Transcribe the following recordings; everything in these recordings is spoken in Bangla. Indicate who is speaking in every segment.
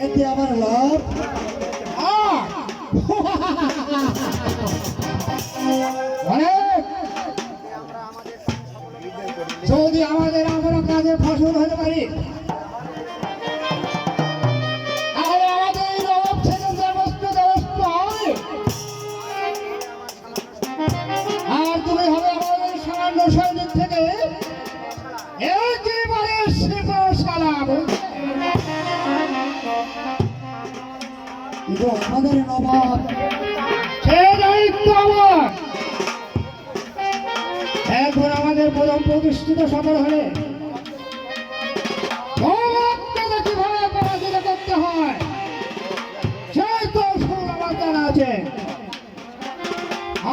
Speaker 1: এতে আমার লাভ যদি আমাদের আমরা কাজে ফসল হতে পারি তাহলে আমাদের এই নবাব ছেলের ব্যবস্থা হবে আর তুমি হবে আমাদের সামান্য সৈনিক থেকে একেবারে সালাম কিন্তু আমাদের নবাব সে দায়িত্ব আমার এখন আমাদের প্রথম প্রতিষ্ঠিত সফল হলে কিভাবে পরাজিত করতে হয় সেই কৌশল আমার জানা আছে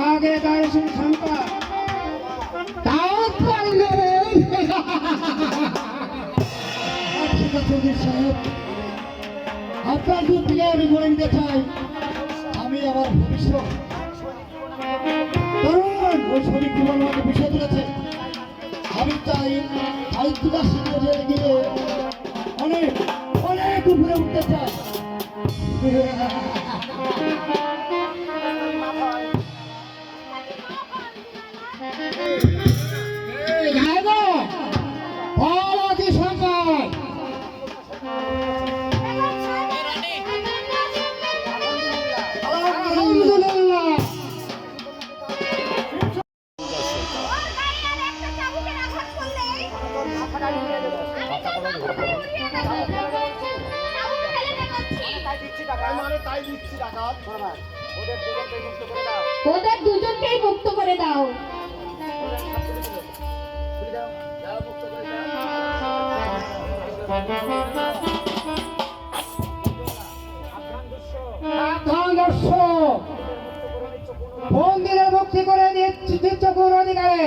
Speaker 1: আগে তার সংখ্যা ঠিক আছে সাহেব আপনার দুধ থেকে আমি বলে নিতে চাই আমি আমার ভবিষ্যৎ ওই শরীর জীবন আমাকে বিষয় তুলেছে আমি চাই সাহিত্যিকার সঙ্গে জেলে গিয়ে অনেক অনেক উপরে উঠতে চাই
Speaker 2: ওদের দুজনকেই মুক্ত করে দাও
Speaker 1: বন্দিরা মুক্তি করে দিচ্ছ কোন অধিকারে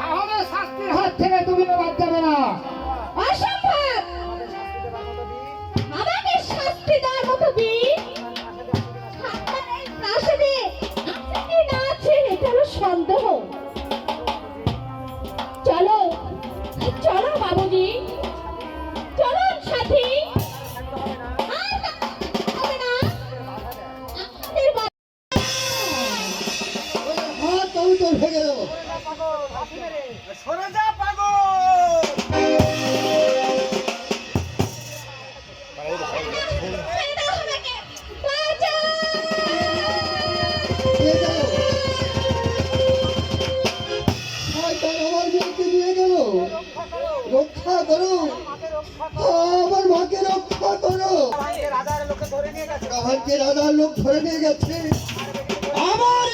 Speaker 1: আমাদের শাস্তির হাত থেকে তুমি বাদ যাবে না
Speaker 2: অসম্ভব আমাকে শাস্তি দেওয়ার মতো দিন সন্দেহ চলো চলো বাবুজি চলুন সাথী
Speaker 1: ভেঙে দেবো রক্ষা করো আমার মাকে রক্ষা করো কাহারকে রাজার লোক ধরে নিয়ে গেছে আমার